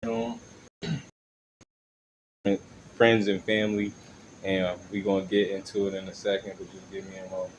know, friends and family, and we're gonna get into it in a second, but just give me a moment.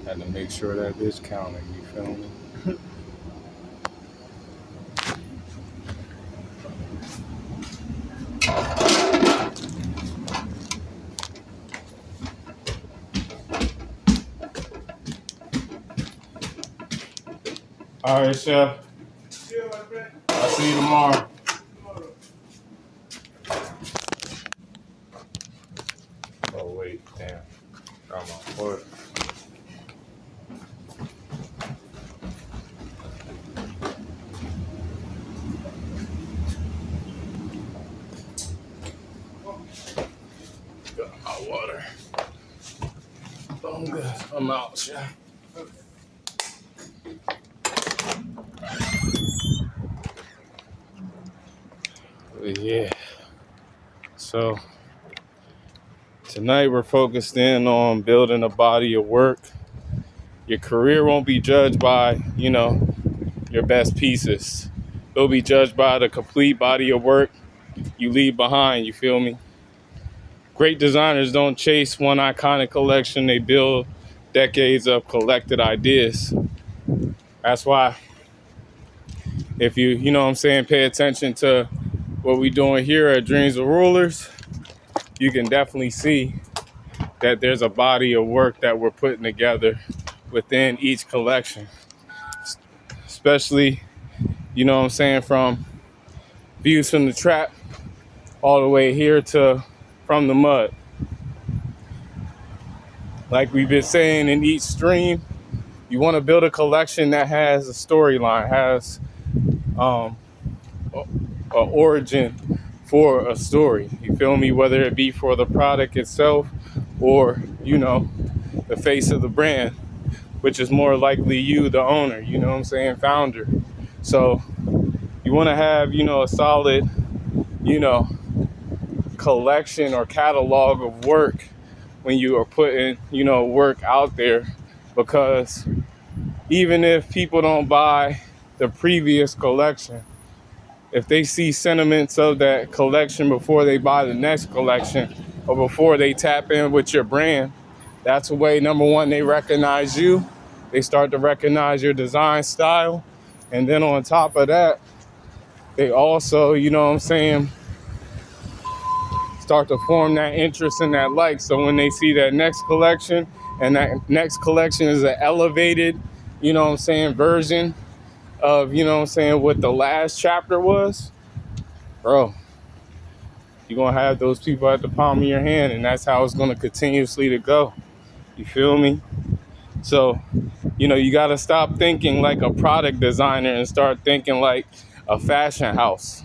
Had to make sure that bitch counting. You feel me? All right, chef. I'll see you tomorrow. Oh wait, damn. Got my order. Got my water. I'm good. I'm out, chef. Yeah. So tonight we're focused in on building a body of work. Your career won't be judged by, your best pieces. It'll be judged by the complete body of work you leave behind, you feel me? Great designers don't chase one iconic collection, they build decades of collected ideas. That's why if you, pay attention to what we're doing here at Dreams of Rulers, you can definitely see that there's a body of work that we're putting together within each collection. Especially, from views from the trap all the way here to from the mud. Like we've been saying in each stream, you want to build a collection that has a storyline, has an origin for a story. You feel me? Whether it be for the product itself or, the face of the brand, which is more likely you, the owner, founder. So you want to have, a solid, collection or catalog of work when you are putting, work out there, because even if people don't buy the previous collection, if they see sentiments of that collection before they buy the next collection or before they tap in with your brand, that's a way, number one, they recognize you. They start to recognize your design style. And then on top of that, they also, start to form that interest and that like. So when they see that next collection, and that next collection is an elevated, version of, what the last chapter was, bro, you're going to have those people at the palm of your hand, and that's how it's going to continuously to go. You feel me? So, you got to stop thinking like a product designer and start thinking like a fashion house.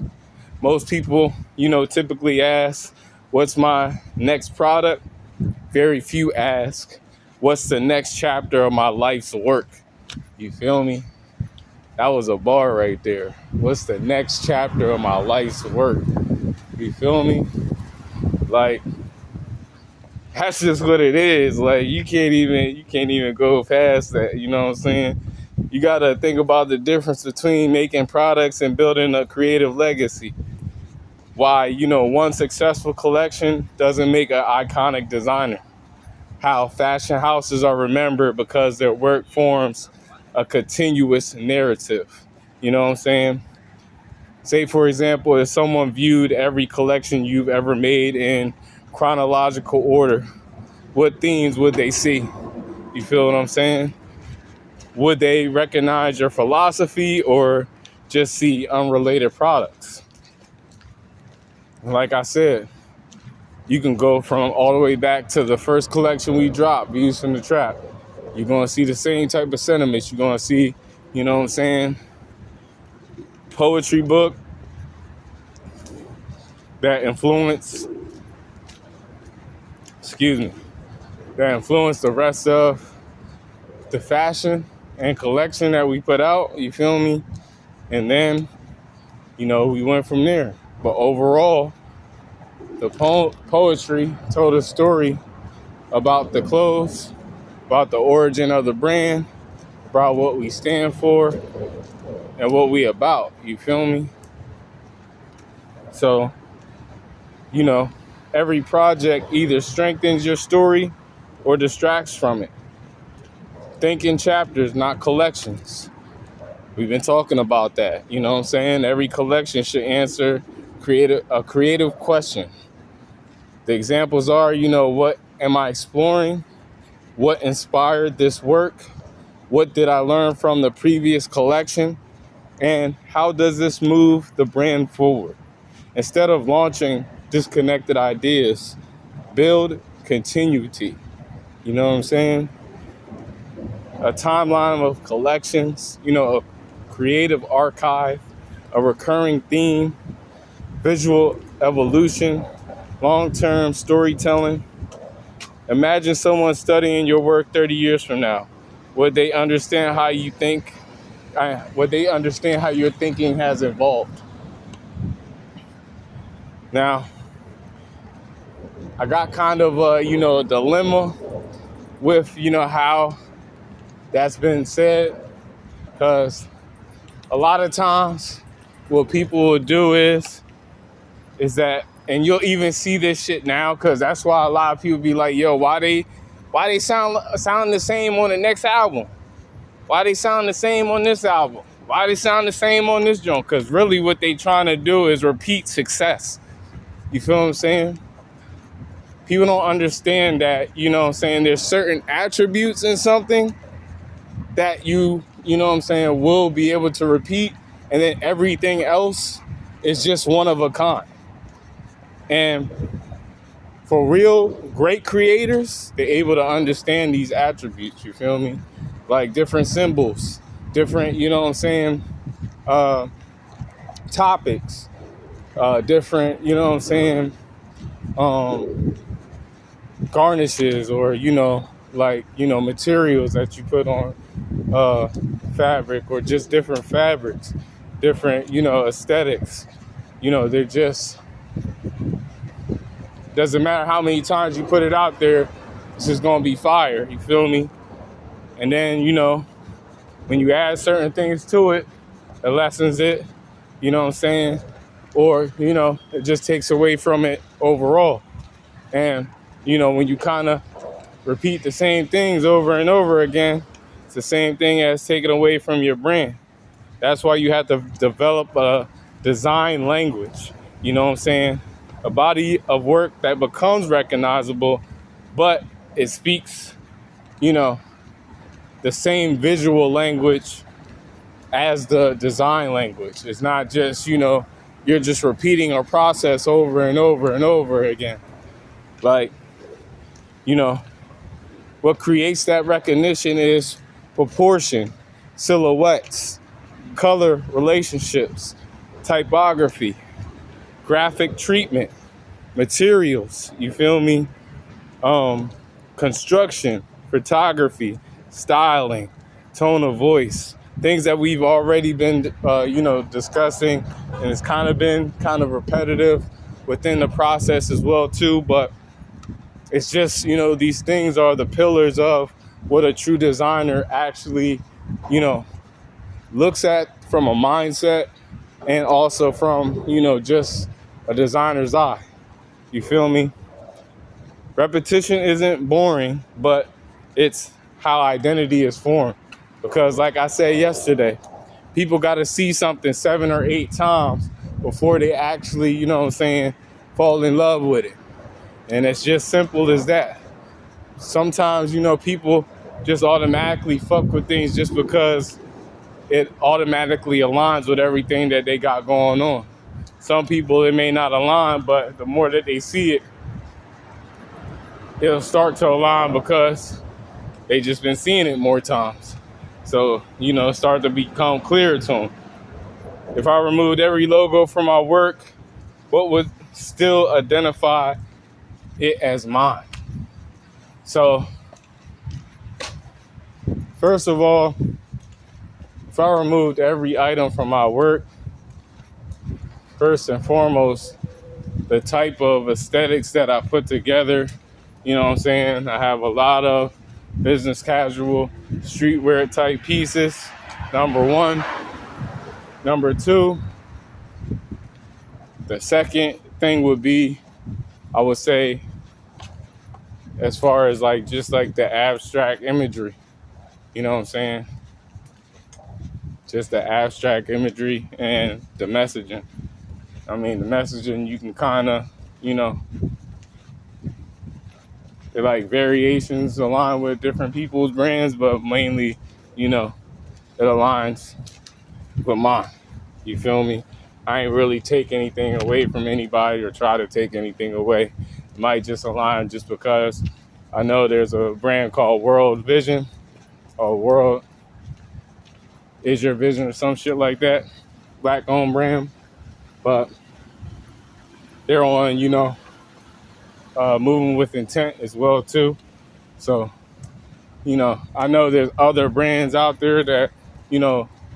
Most people, typically ask, what's my next product? Very few ask, what's the next chapter of my life's work? You feel me? That was a bar right there. What's the next chapter of my life's work? You feel me? Like, that's just what it is. Like, you can't even go past that. You know what I'm saying? You got to think about the difference between making products and building a creative legacy. Why, one successful collection doesn't make an iconic designer. How fashion houses are remembered because their work forms a continuous narrative. You know what I'm saying? Say, for example, if someone viewed every collection you've ever made in chronological order, what themes would they see? You feel what I'm saying? Would they recognize your philosophy or just see unrelated products? Like I said, you can go from all the way back to the first collection we dropped, Views from the Trap. You're going to see the same type of sentiments. You're going to see, you know what I'm saying, poetry book that influence, that influence the rest of the fashion and collection that we put out, you feel me? And then, we went from there. But overall, the poetry told a story about the clothes, about the origin of the brand, about what we stand for, and what we about, you feel me? So, every project either strengthens your story or distracts from it. Think in chapters, not collections. We've been talking about that. You know what I'm saying? Every collection should answer a creative question. The examples are, what am I exploring? What inspired this work? What did I learn from the previous collection? And how does this move the brand forward? Instead of launching disconnected ideas, build continuity. You know what I'm saying? A timeline of collections, a creative archive, a recurring theme, visual evolution, long-term storytelling. Imagine someone studying your work 30 years from now. Would they understand how you think? Would they understand how your thinking has evolved? Now, I got kind of a dilemma with, how that's been said, because a lot of times what people will do is that, and you'll even see this shit now, because that's why a lot of people be like, yo, why they sound the same on the next album? Why they sound the same on this album? Why they sound the same on this joint? Because really what they trying to do is repeat success. You feel what I'm saying? People don't understand that, there's certain attributes in something that will be able to repeat, and then everything else is just one of a kind. And for real great creators, they're able to understand these attributes, you feel me? Like different symbols, different, topics, different, garnishes, or, materials that you put on fabric, or just different fabrics, different, aesthetics. They're just, doesn't matter how many times you put it out there, it's just gonna be fire, you feel me? And then, when you add certain things to it, it lessens it, or, it just takes away from it overall. And, when you kind of repeat the same things over and over again, it's the same thing as taking away from your brand. That's why you have to develop a design language, a body of work that becomes recognizable, but it speaks, the same visual language as the design language. It's not just, you're just repeating a process over and over and over again. Like, what creates that recognition is proportion, silhouettes, color relationships, typography, graphic treatment, materials, you feel me? Construction, photography, styling, tone of voice, things that we've already been, discussing, and it's kind of been repetitive within the process as well too. But it's just, these things are the pillars of what a true designer actually, looks at from a mindset, and also from, just a designer's eye. You feel me? Repetition isn't boring, but it's how identity is formed. Because like I said yesterday, people got to see something 7 or 8 times before they actually, fall in love with it. And it's just simple as that. Sometimes, people just automatically fuck with things just because it automatically aligns with everything that they got going on. Some people, it may not align, but the more that they see it, it'll start to align because they just been seeing it more times. So, it start to become clear to them. If I removed every logo from my work, what would still identify it as mine? So, first of all, if I removed every item from my work, first and foremost, the type of aesthetics that I put together, I have a lot of business casual, streetwear type pieces, number one. Number two, the second thing would be, I would say, as far as just the abstract imagery, just the abstract imagery and the messaging. The messaging, you can kind of, they're like variations align with different people's brands, but mainly, it aligns with mine. You feel me? I ain't really take anything away from anybody or try to take anything away. It might just align just because I know there's a brand called World Vision or World Is Your Vision or some shit like that. Black owned brand. But they're on, moving with intent as well too. So, I know there's other brands out there that,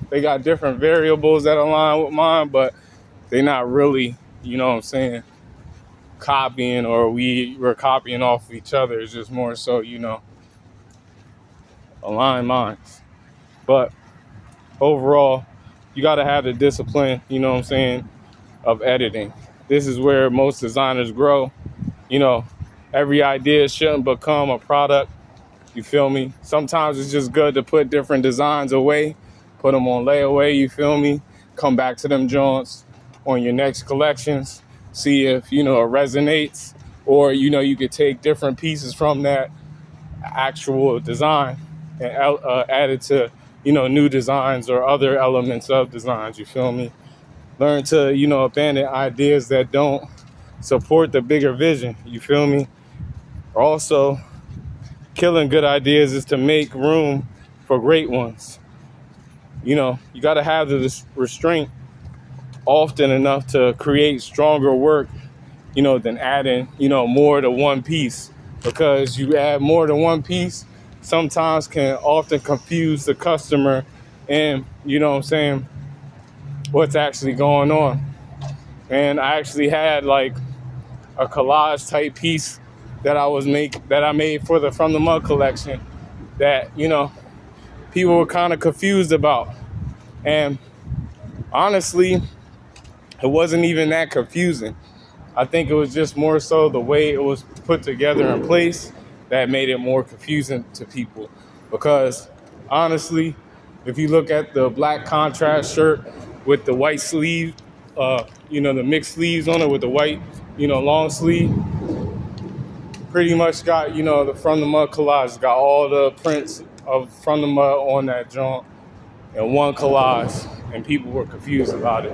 they got different variables that align with mine, but they're not really, copying or we're copying off of each other. It's just more so, align minds. But overall, you got to have the discipline, of editing. This is where most designers grow. Every idea shouldn't become a product. You feel me? Sometimes it's just good to put different designs away, put them on layaway, you feel me? Come back to them joints on your next collections, see if, it resonates, or, you could take different pieces from that actual design and add it to, new designs or other elements of designs, you feel me? Learn to, abandon ideas that don't support the bigger vision, you feel me? Also, killing good ideas is to make room for great ones. You got to have the restraint often enough to create stronger work, than adding, more to one piece. Because you add more to one piece, sometimes can often confuse the customer and, what's actually going on. And I actually had a collage type piece that I made for the From the Mud collection that, people were kind of confused about. And honestly, it wasn't even that confusing. I think it was just more so the way it was put together in place that made it more confusing to people. Because honestly, if you look at the black contrast shirt with the white sleeve, the mixed sleeves on it with the white, long sleeve, pretty much got, the From the Mud collage, got all the prints of From the Mud on that joint in one collage, and people were confused about it.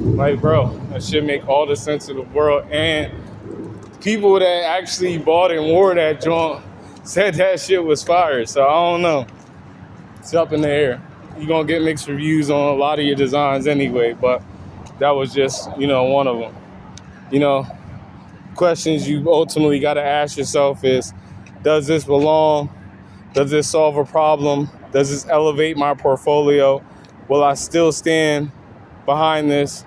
Like, bro, that shit make all the sense in the world. And people that actually bought and wore that joint said that shit was fire. So I don't know. It's up in the air. You're going to get mixed reviews on a lot of your designs anyway, but that was just, one of them. Questions you ultimately got to ask yourself is, does this belong? Does this solve a problem? Does this elevate my portfolio? Will I still stand behind this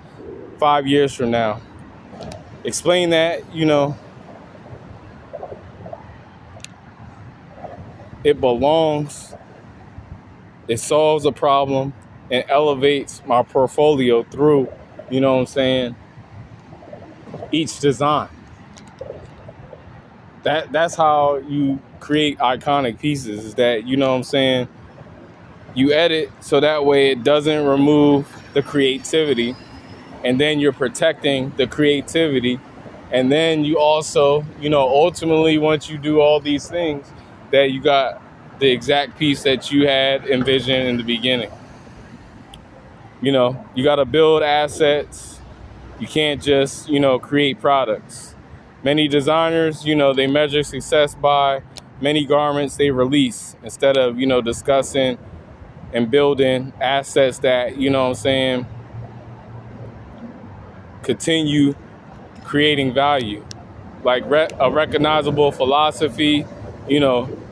5 years from now? Explain that, it belongs, it solves a problem, and elevates my portfolio through, each design. That's how you create iconic pieces, is that, you edit so that way it doesn't remove the creativity, and then you're protecting the creativity. And then you also, ultimately, once you do all these things, that you got the exact piece that you had envisioned in the beginning. You got to build assets You can't just, create products. Many designers, they measure success by many garments they release instead of, discussing and building assets that, continue creating value. Like a recognizable philosophy,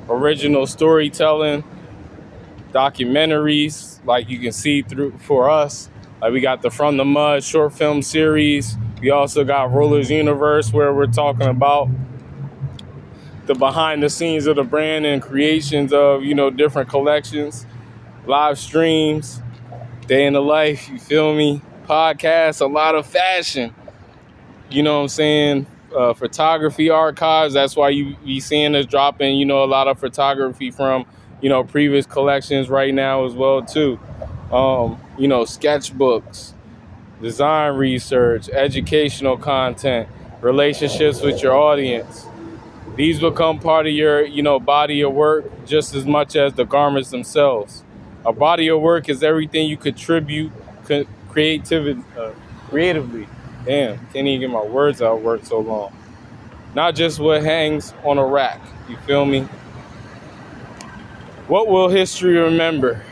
original storytelling, documentaries, like you can see through for us. Like we got the From the Mud short film series. We also got Rollers Universe, where we're talking about the behind the scenes of the brand and creations of, different collections, live streams, day in the life, you feel me? Podcasts, a lot of fashion, photography archives. That's why you be seeing us dropping, a lot of photography from, previous collections right now as well too. Sketchbooks, design research, educational content, relationships with your audience. These become part of your, body of work just as much as the garments themselves. A body of work is everything you contribute creatively. Damn, can't even get my words out, work so long. Not just what hangs on a rack, you feel me? What will history remember?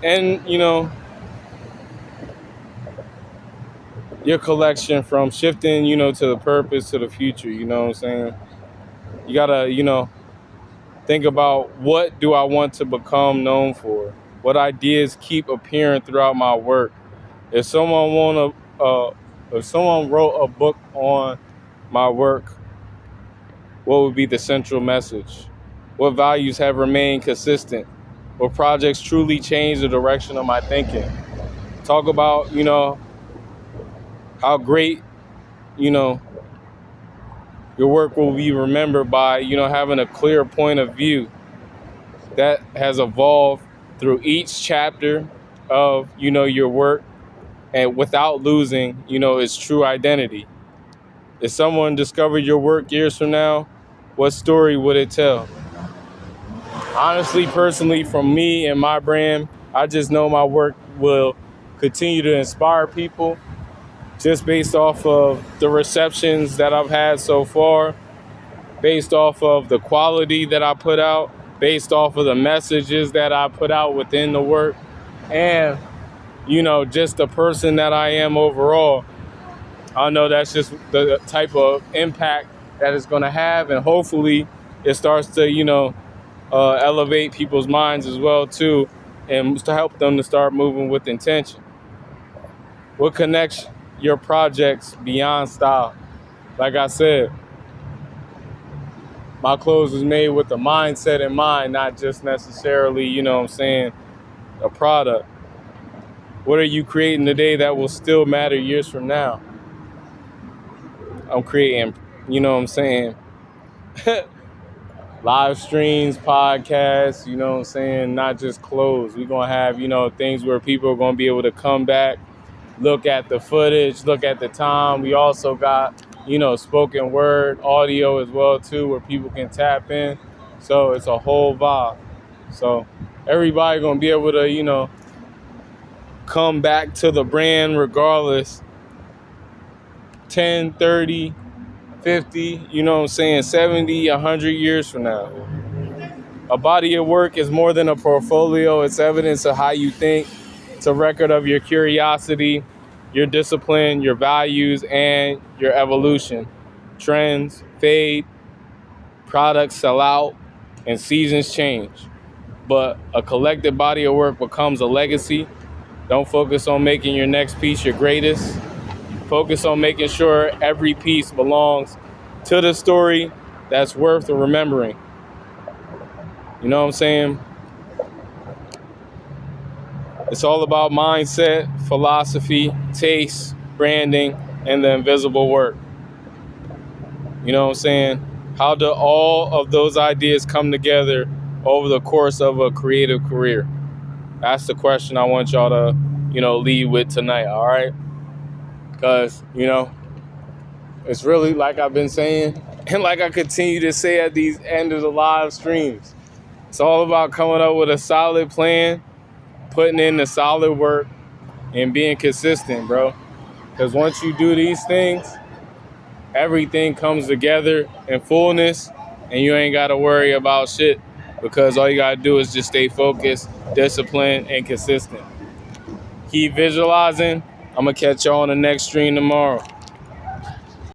And, your collection from shifting, to the purpose, to the future, you know what I'm saying? You gotta, think about, what do I want to become known for? What ideas keep appearing throughout my work? If someone wrote a book on my work, what would be the central message? What values have remained consistent? What projects truly change the direction of my thinking? Talk about, how great, your work will be remembered by, having a clear point of view that has evolved through each chapter of, your work, and without losing, its true identity. If someone discovered your work years from now, what story would it tell? Honestly, personally, from me and my brand, I just know my work will continue to inspire people just based off of the receptions that I've had so far, based off of the quality that I put out, based off of the messages that I put out within the work, and, just the person that I am overall. I know that's just the type of impact that it's going to have, and hopefully it starts to, elevate people's minds as well too, and to help them to start moving with intention. What connects your projects beyond style? Like I said, my clothes is made with the mindset in mind, not just necessarily, a product. What are you creating today that will still matter years from now? I'm creating, live streams, podcasts, not just clothes. We're going to have, things where people are going to be able to come back, look at the footage, look at the time. We also got, spoken word, audio as well too, where people can tap in. So it's a whole vibe. So everybody going to be able to, come back to the brand regardless. 10, 30, 50, 70, 100 years from now. A body of work is more than a portfolio. It's evidence of how you think. It's a record of your curiosity, your discipline, your values, and your evolution. Trends fade, products sell out, and seasons change. But a collective body of work becomes a legacy. Don't focus on making your next piece your greatest. Focus on making sure every piece belongs to the story that's worth remembering. You know what I'm saying? It's all about mindset, philosophy, taste, branding, and the invisible work. You know what I'm saying? How do all of those ideas come together over the course of a creative career? That's the question I want y'all to, lead with tonight, all right? Because, it's really like I've been saying, and like I continue to say at these end of the live streams, it's all about coming up with a solid plan, putting in the solid work, and being consistent, bro. Because once you do these things, everything comes together in fullness, and you ain't got to worry about shit, because all you got to do is just stay focused, disciplined, and consistent. Keep visualizing. I'm going to catch y'all on the next stream tomorrow.